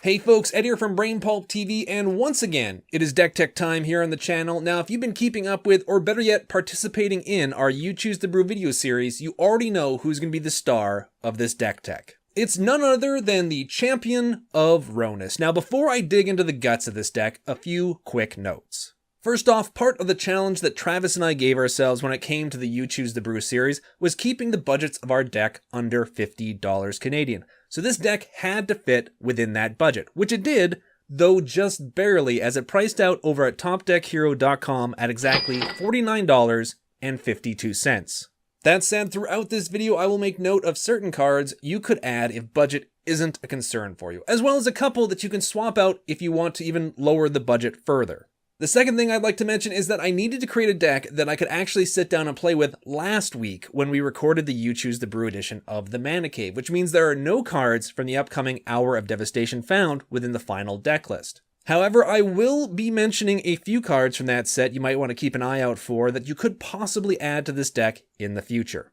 Hey folks, Ed here from Brain Pulp TV, and once again, it is Deck Tech time here on the channel. Now, if you've been keeping up with, or better yet, participating in our You Choose the Brew video series, you already know who's going to be the star of this Deck Tech. It's none other than the Champion of Rhonas. Now, before I dig into the guts of this deck, a few quick notes. First off, part of the challenge that Travis and I gave ourselves when it came to the You Choose the Brew series was keeping the budgets of our deck under $50 Canadian. So this deck had to fit within that budget, which it did, though just barely, as it priced out over at topdeckhero.com at exactly $49.52. That said, throughout this video, I will make note of certain cards you could add if budget isn't a concern for you, as well as a couple that you can swap out if you want to even lower the budget further. The second thing I'd like to mention is that I needed to create a deck that I could actually sit down and play with last week when we recorded the You Choose the Brew edition of the Mana Cave, which means there are no cards from the upcoming Hour of Devastation found within the final deck list. However, I will be mentioning a few cards from that set you might want to keep an eye out for that you could possibly add to this deck in the future.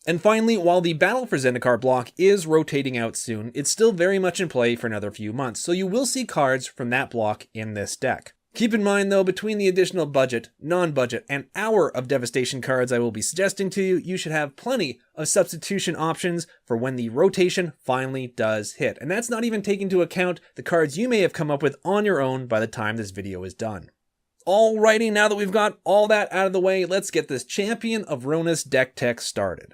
And finally, while the Battle for Zendikar block is rotating out soon, it's still very much in play for another few months, so you will see cards from that block in this deck. Keep in mind though, between the additional budget, non-budget, and Hour of Devastation cards I will be suggesting to you, you should have plenty of substitution options for when the rotation finally does hit. And that's not even taking into account the cards you may have come up with on your own by the time this video is done. Alrighty, now that we've got all that out of the way, let's get this Champion of Rhonas deck tech started.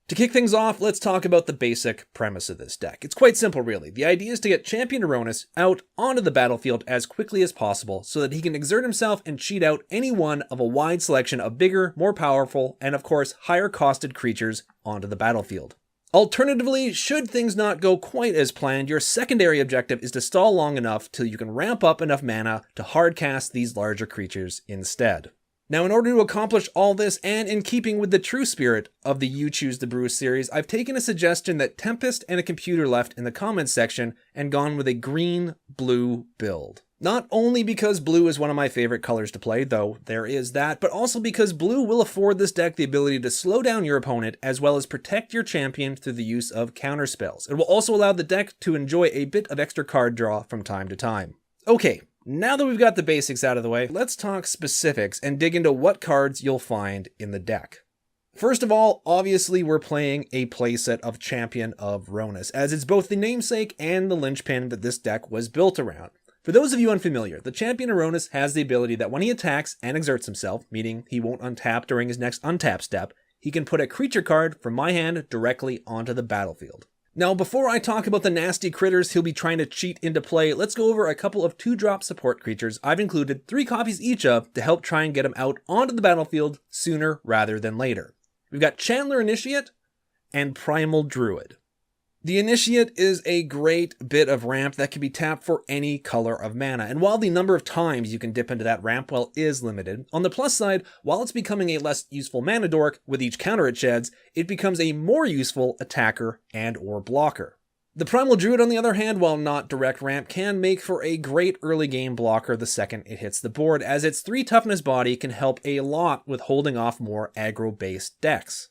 To kick things off, let's talk about the basic premise of this deck. It's quite simple, really. The idea is to get Champion of Rhonas out onto the battlefield as quickly as possible so that he can exert himself and cheat out any one of a wide selection of bigger, more powerful, and of course, higher costed creatures onto the battlefield. Alternatively, should things not go quite as planned, your secondary objective is to stall long enough till you can ramp up enough mana to hardcast these larger creatures instead. Now, in order to accomplish all this, and in keeping with the true spirit of the You Choose the Brew series, I've taken a suggestion that Tempest and a computer left in the comments section and gone with a green-blue build. Not only because blue is one of my favorite colors to play, though there is that, but also because blue will afford this deck the ability to slow down your opponent as well as protect your champion through the use of counter spells. It will also allow the deck to enjoy a bit of extra card draw from time to time. Okay. Now that we've got the basics out of the way, let's talk specifics and dig into what cards you'll find in the deck. First of all, obviously we're playing a playset of Champion of Rhonas, as it's both the namesake and the linchpin that this deck was built around. For those of you unfamiliar, the Champion of Rhonas has the ability that when he attacks and exerts himself, meaning he won't untap during his next untap step, he can put a creature card from my hand directly onto the battlefield. Now, before I talk about the nasty critters he'll be trying to cheat into play, let's go over a couple of 2-drop support creatures I've included 3 copies each of to help try and get them out onto the battlefield sooner rather than later. We've got Chandler Initiate and Primal Druid. The Initiate is a great bit of ramp that can be tapped for any color of mana, and while the number of times you can dip into that ramp well is limited, on the plus side, while it's becoming a less useful mana dork with each counter it sheds, it becomes a more useful attacker and or blocker. The Primal Druid, on the other hand, while not direct ramp, can make for a great early game blocker the second it hits the board, as its 3 toughness body can help a lot with holding off more aggro-based decks.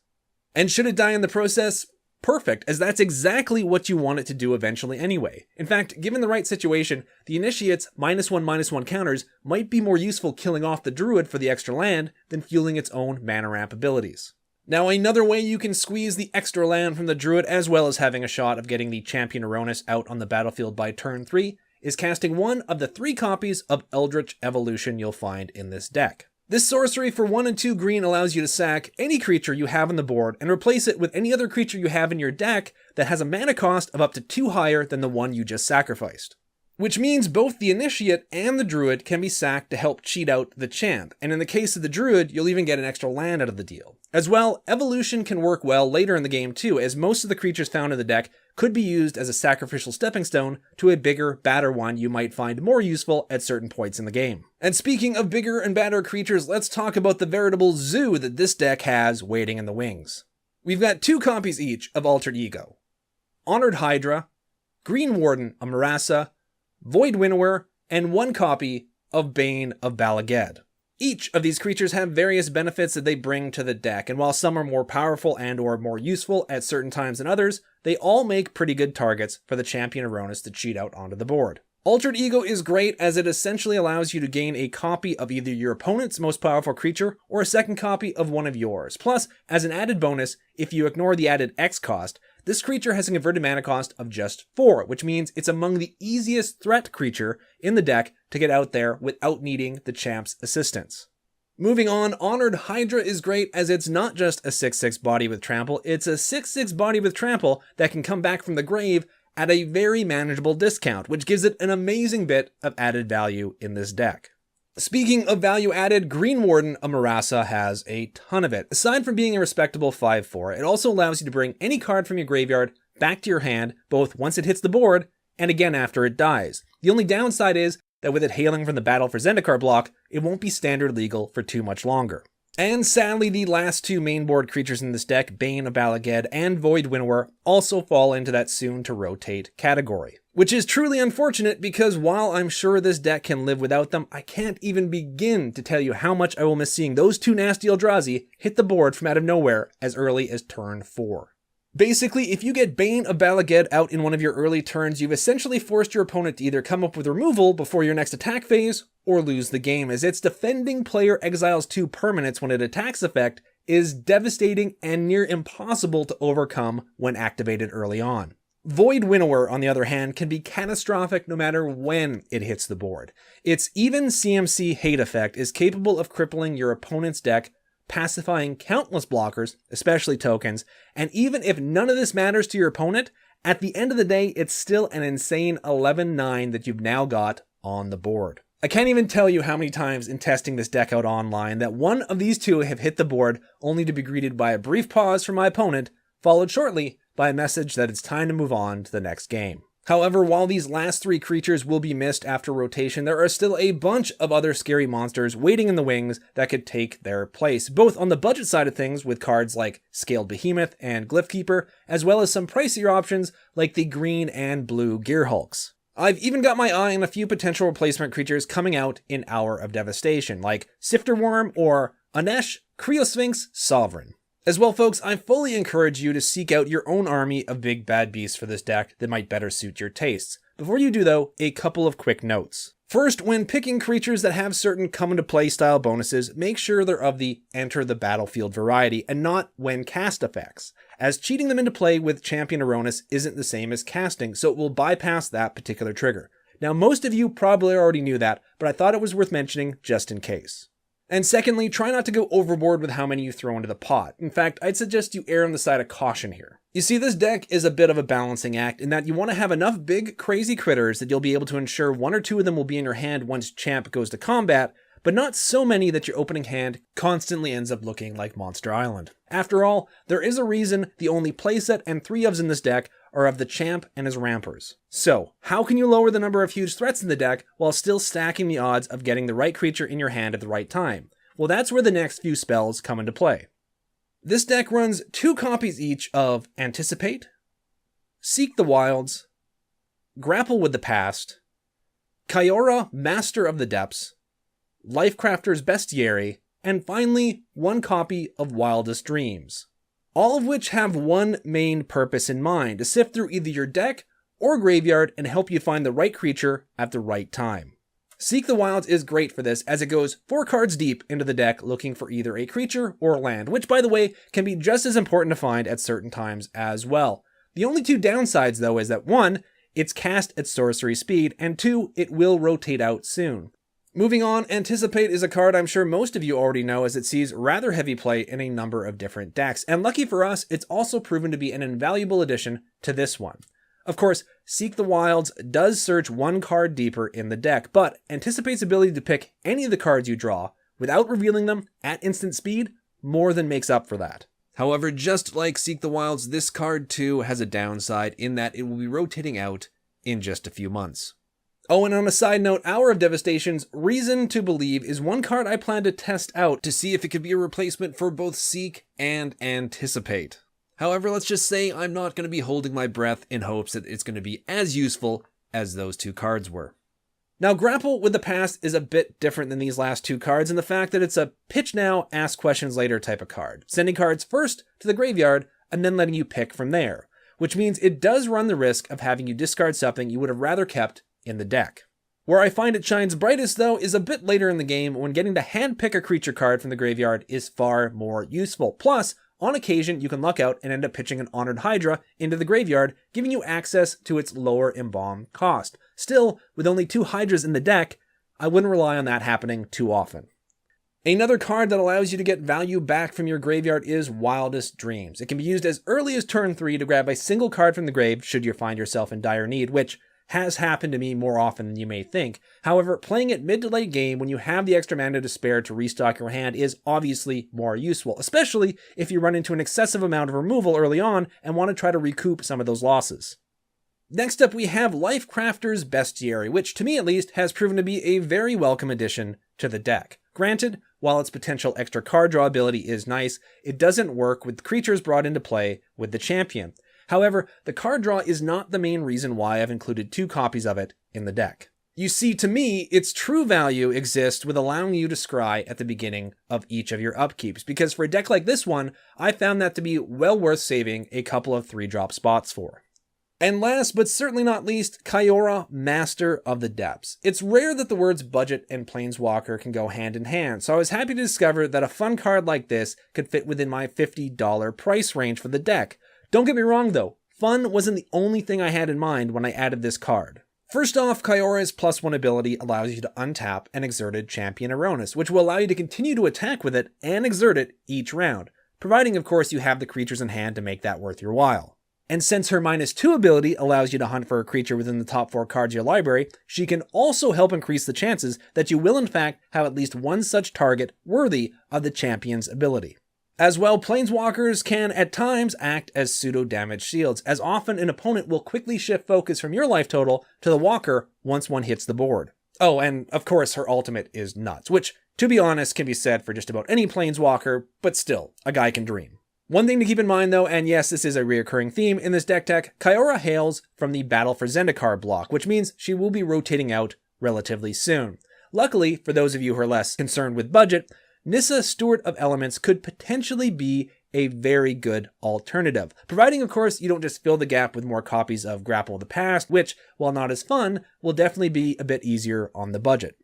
And should it die in the process? Perfect, as that's exactly what you want it to do eventually anyway. In fact, given the right situation, the Initiate's -1/-1 counters might be more useful killing off the Druid for the extra land than fueling its own mana ramp abilities. Now, another way you can squeeze the extra land from the Druid, as well as having a shot of getting the Champion of Rhonas out on the battlefield by turn 3, is casting one of the 3 copies of Eldritch Evolution you'll find in this deck. This sorcery for 1 and 2 green allows you to sack any creature you have on the board and replace it with any other creature you have in your deck that has a mana cost of up to 2 higher than the one you just sacrificed. Which means both the Initiate and the Druid can be sacked to help cheat out the champ, and in the case of the Druid, you'll even get an extra land out of the deal. As well, Evolution can work well later in the game too, as most of the creatures found in the deck could be used as a sacrificial stepping stone to a bigger, badder one you might find more useful at certain points in the game. And speaking of bigger and badder creatures, let's talk about the veritable zoo that this deck has waiting in the wings. We've got 2 copies each of Altered Ego, Honored Hydra, Greenwarden of Murasa, Void Winnower, and 1 copy of Bane of Bala Ged. Each of these creatures have various benefits that they bring to the deck, and while some are more powerful and or more useful at certain times than others, they all make pretty good targets for the Champion of Rhonas to cheat out onto the board. Altered Ego is great as it essentially allows you to gain a copy of either your opponent's most powerful creature or a second copy of one of yours. Plus, as an added bonus, if you ignore the added X cost, this creature has a converted mana cost of just 4, which means it's among the easiest threat creature in the deck to get out there without needing the champ's assistance. Moving on, Honored Hydra is great as it's not just a 6/6 body with trample, it's a 6/6 body with trample that can come back from the grave at a very manageable discount, which gives it an amazing bit of added value in this deck. Speaking of value added, Greenwarden of Murasa has a ton of it. Aside from being a respectable 5/4, it also allows you to bring any card from your graveyard back to your hand, both once it hits the board and again after it dies. The only downside is that with it hailing from the Battle for Zendikar block, it won't be standard legal for too much longer. And sadly, the last two mainboard creatures in this deck, Bane of Bala Ged and Void Winnower, also fall into that soon-to-rotate category. Which is truly unfortunate because while I'm sure this deck can live without them, I can't even begin to tell you how much I will miss seeing those two nasty Eldrazi hit the board from out of nowhere as early as turn 4. Basically, if you get Bane of Bala Ged out in one of your early turns, you've essentially forced your opponent to either come up with removal before your next attack phase, or lose the game, as its defending player exiles 2 permanents when it attacks effect is devastating and near impossible to overcome when activated early on. Void Winnower, on the other hand, can be catastrophic no matter when it hits the board. Its even CMC hate effect is capable of crippling your opponent's deck, pacifying countless blockers, especially tokens, and even if none of this matters to your opponent, at the end of the day, it's still an insane 11-9 that you've now got on the board. I can't even tell you how many times in testing this deck out online that one of these two have hit the board only to be greeted by a brief pause from my opponent, followed shortly by a message that it's time to move on to the next game. However, while these last 3 creatures will be missed after rotation, there are still a bunch of other scary monsters waiting in the wings that could take their place, both on the budget side of things with cards like Scaled Behemoth and Glyphkeeper, as well as some pricier options like the green and blue Gearhulks. I've even got my eye on a few potential replacement creatures coming out in Hour of Devastation, like Sifter Worm or Anesh Cryosphinx Sovereign. As well, folks, I fully encourage you to seek out your own army of big bad beasts for this deck that might better suit your tastes. Before you do, though, a couple of quick notes. First, when picking creatures that have certain come-into-play style bonuses, make sure they're of the enter the battlefield variety and not when cast effects, as cheating them into play with Champion of Rhonas isn't the same as casting, so it will bypass that particular trigger. Now, most of you probably already knew that, but I thought it was worth mentioning just in case. And secondly, try not to go overboard with how many you throw into the pot. In fact, I'd suggest you err on the side of caution here. You see, this deck is a bit of a balancing act in that you want to have enough big, crazy critters that you'll be able to ensure 1 or 2 of them will be in your hand once Champ goes to combat, but not so many that your opening hand constantly ends up looking like Monster Island. After all, there is a reason the only playset and 3 ofs in this deck are of the Champ and his Rampers. So, how can you lower the number of huge threats in the deck while still stacking the odds of getting the right creature in your hand at the right time? Well, that's where the next few spells come into play. This deck runs 2 copies each of Anticipate, Seek the Wilds, Grapple with the Past, Kyora, Master of the Depths, Lifecrafter's Bestiary, and finally, 1 copy of Wildest Dreams. All of which have one main purpose in mind, to sift through either your deck or graveyard and help you find the right creature at the right time. Seek the Wilds is great for this, as it goes 4 cards deep into the deck looking for either a creature or a land, which, by the way, can be just as important to find at certain times as well. The only 2 downsides, though, is that 1, it's cast at sorcery speed, and 2, it will rotate out soon. Moving on, Anticipate is a card I'm sure most of you already know, as it sees rather heavy play in a number of different decks, and lucky for us, it's also proven to be an invaluable addition to this one. Of course, Seek the Wilds does search 1 card deeper in the deck, but Anticipate's ability to pick any of the cards you draw without revealing them at instant speed more than makes up for that. However, just like Seek the Wilds, this card too has a downside in that it will be rotating out in just a few months. Oh, and on a side note, Hour of Devastation's Reason to Believe is 1 card I plan to test out to see if it could be a replacement for both Seek and Anticipate. However, let's just say I'm not going to be holding my breath in hopes that it's going to be as useful as those 2 cards were. Now, Grapple with the Past is a bit different than these last two cards in the fact that it's a pitch now, ask questions later type of card, sending cards first to the graveyard and then letting you pick from there, which means it does run the risk of having you discard something you would have rather kept in the deck. Where I find it shines brightest, though, is a bit later in the game when getting to handpick a creature card from the graveyard is far more useful. Plus, on occasion, you can luck out and end up pitching an Honored Hydra into the graveyard, giving you access to its lower embalm cost. Still, with only 2 Hydras in the deck, I wouldn't rely on that happening too often. Another card that allows you to get value back from your graveyard is Wildest Dreams. It can be used as early as turn 3 to grab a single card from the grave should you find yourself in dire need, which has happened to me more often than you may think. However, playing it mid to late game when you have the extra mana to spare to restock your hand is obviously more useful, especially if you run into an excessive amount of removal early on and want to try to recoup some of those losses. Next up, we have Lifecrafter's Bestiary, which to me at least has proven to be a very welcome addition to the deck. Granted, while its potential extra card draw ability is nice, it doesn't work with creatures brought into play with the champion. However, the card draw is not the main reason why I've included 2 copies of it in the deck. You see, to me, its true value exists with allowing you to scry at the beginning of each of your upkeeps, because for a deck like this one, I found that to be well worth saving a couple of 3-drop spots for. And last, but certainly not least, Kiora, Master of the Depths. It's rare that the words budget and Planeswalker can go hand in hand, so I was happy to discover that a fun card like this could fit within my $50 price range for the deck. Don't get me wrong though, fun wasn't the only thing I had in mind when I added this card. First off, Kiora's +1 ability allows you to untap an exerted Champion of Rhonas, which will allow you to continue to attack with it and exert it each round, providing of course you have the creatures in hand to make that worth your while. And since her -2 ability allows you to hunt for a creature within the top 4 cards of your library, she can also help increase the chances that you will in fact have at least one such target worthy of the champion's ability. As well, Planeswalkers can at times act as pseudo-damage shields, as often an opponent will quickly shift focus from your life total to the walker once one hits the board. Oh, and of course her ultimate is nuts, which, to be honest, can be said for just about any Planeswalker, but still, a guy can dream. One thing to keep in mind though, and yes, this is a reoccurring theme in this deck tech, Kiora hails from the Battle for Zendikar block, which means she will be rotating out relatively soon. Luckily, for those of you who are less concerned with budget, Nissa, Steward of Elements could potentially be a very good alternative, providing of course you don't just fill the gap with more copies of Grapple of the Past, which, while not as fun, will definitely be a bit easier on the budget.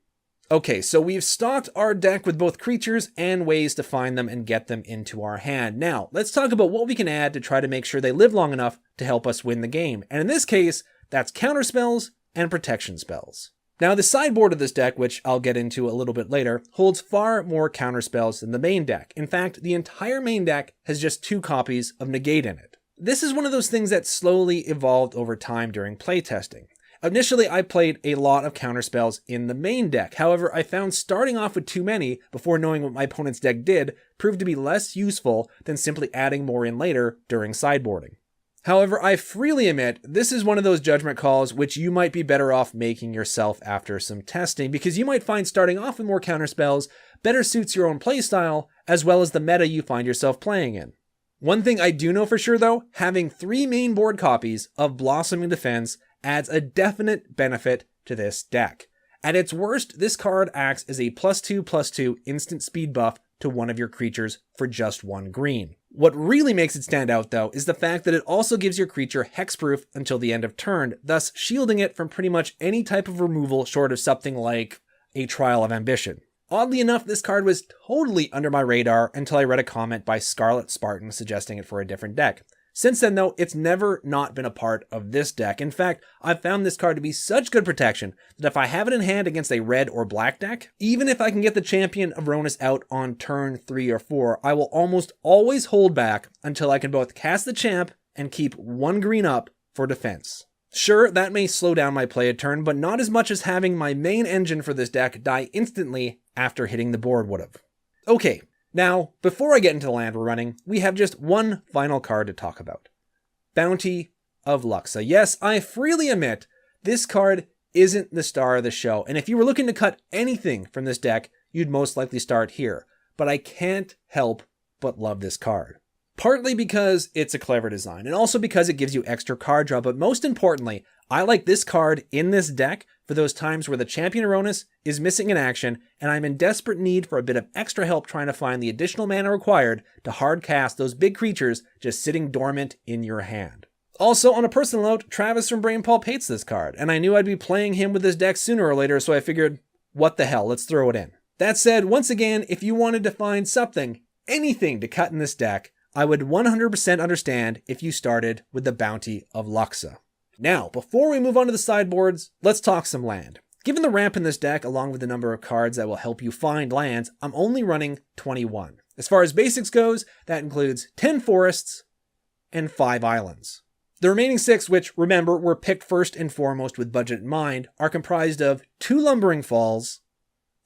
Okay, so we've stocked our deck with both creatures and ways to find them and get them into our hand. Now, let's talk about what we can add to try to make sure they live long enough to help us win the game. And in this case, that's counter spells and protection spells. Now, the sideboard of this deck, which I'll get into a little bit later, holds far more counterspells than the main deck. In fact, the entire main deck has just 2 copies of Negate in it. This is one of those things that slowly evolved over time during playtesting. Initially, I played a lot of counterspells in the main deck. However, I found starting off with too many before knowing what my opponent's deck did proved to be less useful than simply adding more in later during sideboarding. However, I freely admit this is one of those judgment calls which you might be better off making yourself after some testing, because you might find starting off with more counterspells better suits your own playstyle as well as the meta you find yourself playing in. One thing I do know for sure though, having 3 main board copies of Blossoming Defense adds a definite benefit to this deck. At its worst, this card acts as a +2/+2 instant speed buff to one of your creatures for just 1 green. What really makes it stand out though is the fact that it also gives your creature hexproof until the end of turn, thus shielding it from pretty much any type of removal short of something like a Trial of Ambition. Oddly enough, this card was totally under my radar until I read a comment by Scarlet Spartan suggesting it for a different deck. Since then though, it's never not been a part of this deck. In fact, I've found this card to be such good protection that if I have it in hand against a red or black deck, even if I can get the Champion of Rhonas out on turn 3 or 4, I will almost always hold back until I can both cast the champ and keep 1 green up for defense. Sure, that may slow down my play a turn, but not as much as having my main engine for this deck die instantly after hitting the board would have. Okay. Now, before I get into the land we're running, we have just one final card to talk about. Bounty of Luxa. Yes, I freely admit, this card isn't the star of the show, and if you were looking to cut anything from this deck, you'd most likely start here. But I can't help but love this card. Partly because it's a clever design, and also because it gives you extra card draw, but most importantly, I like this card in this deck for those times where the Champion of Rhonas is missing in action and I'm in desperate need for a bit of extra help trying to find the additional mana required to hard cast those big creatures just sitting dormant in your hand. Also, on a personal note, Travis from Brain Pulp hates this card, and I knew I'd be playing him with this deck sooner or later, so I figured, what the hell, let's throw it in. That said, once again, if you wanted to find something, anything to cut in this deck, I would 100% understand if you started with the Bounty of Luxa. Now, before we move on to the sideboards, let's talk some land. Given the ramp in this deck, along with the number of cards that will help you find lands, I'm only running 21. As far as basics goes, that includes 10 forests and 5 islands. The remaining 6, which, remember, were picked first and foremost with budget in mind, are comprised of 2 Lumbering Falls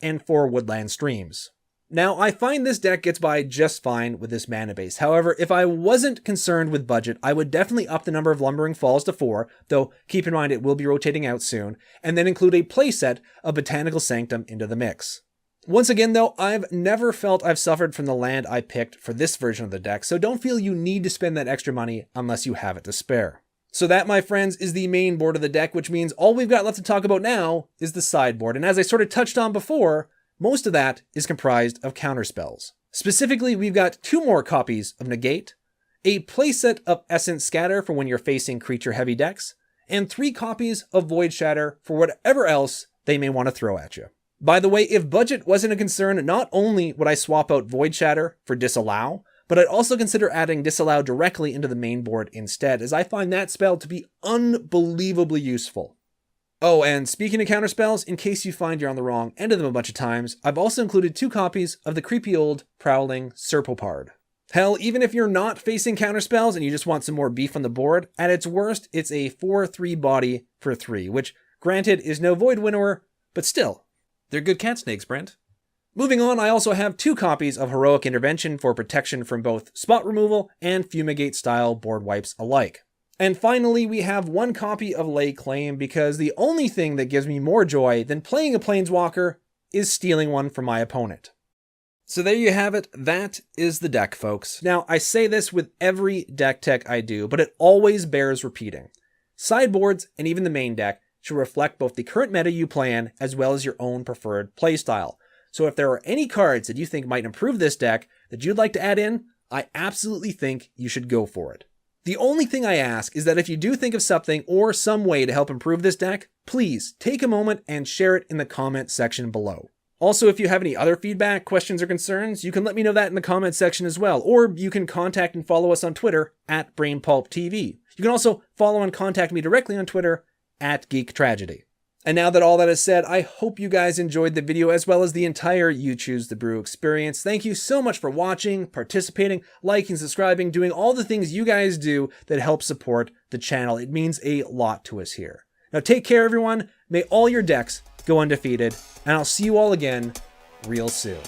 and 4 Woodland Streams. Now, I find this deck gets by just fine with this mana base. However, if I wasn't concerned with budget, I would definitely up the number of Lumbering Falls to 4, though keep in mind it will be rotating out soon, and then include a playset of Botanical Sanctum into the mix. Once again, though, I've never felt I've suffered from the land I picked for this version of the deck, so don't feel you need to spend that extra money unless you have it to spare. So that, my friends, is the main board of the deck, which means all we've got left to talk about now is the sideboard, and as I sort of touched on before, most of that is comprised of counterspells. Specifically, we've got 2 more copies of Negate, a playset of Essence Scatter for when you're facing creature-heavy decks, and 3 copies of Void Shatter for whatever else they may want to throw at you. By the way, if budget wasn't a concern, not only would I swap out Void Shatter for Disallow, but I'd also consider adding Disallow directly into the main board instead, as I find that spell to be unbelievably useful. Oh, and speaking of counterspells, in case you find you're on the wrong end of them a bunch of times, I've also included 2 copies of the creepy old Prowling Serpopard. Hell, even if you're not facing counterspells and you just want some more beef on the board, at its worst, it's a 4/3 body for 3, which, granted, is no Void Winnower, but still, they're good cat snakes, Brent. Moving on, I also have 2 copies of Heroic Intervention for protection from both spot removal and Fumigate-style board wipes alike. And finally, we have 1 copy of Lay Claim, because the only thing that gives me more joy than playing a Planeswalker is stealing one from my opponent. So there you have it. That is the deck, folks. Now, I say this with every deck tech I do, but it always bears repeating. Sideboards, and even the main deck, should reflect both the current meta you play in, as well as your own preferred playstyle. So if there are any cards that you think might improve this deck that you'd like to add in, I absolutely think you should go for it. The only thing I ask is that if you do think of something or some way to help improve this deck, please take a moment and share it in the comment section below. Also, if you have any other feedback, questions, or concerns, you can let me know that in the comment section as well, or you can contact and follow us on Twitter at BrainPulpTV. You can also follow and contact me directly on Twitter at Geek Tragedy. And now that all that is said, I hope you guys enjoyed the video as well as the entire You Choose the Brew experience. Thank you so much for watching, participating, liking, subscribing, doing all the things you guys do that help support the channel. It means a lot to us here. Now take care, everyone. May all your decks go undefeated, and I'll see you all again real soon.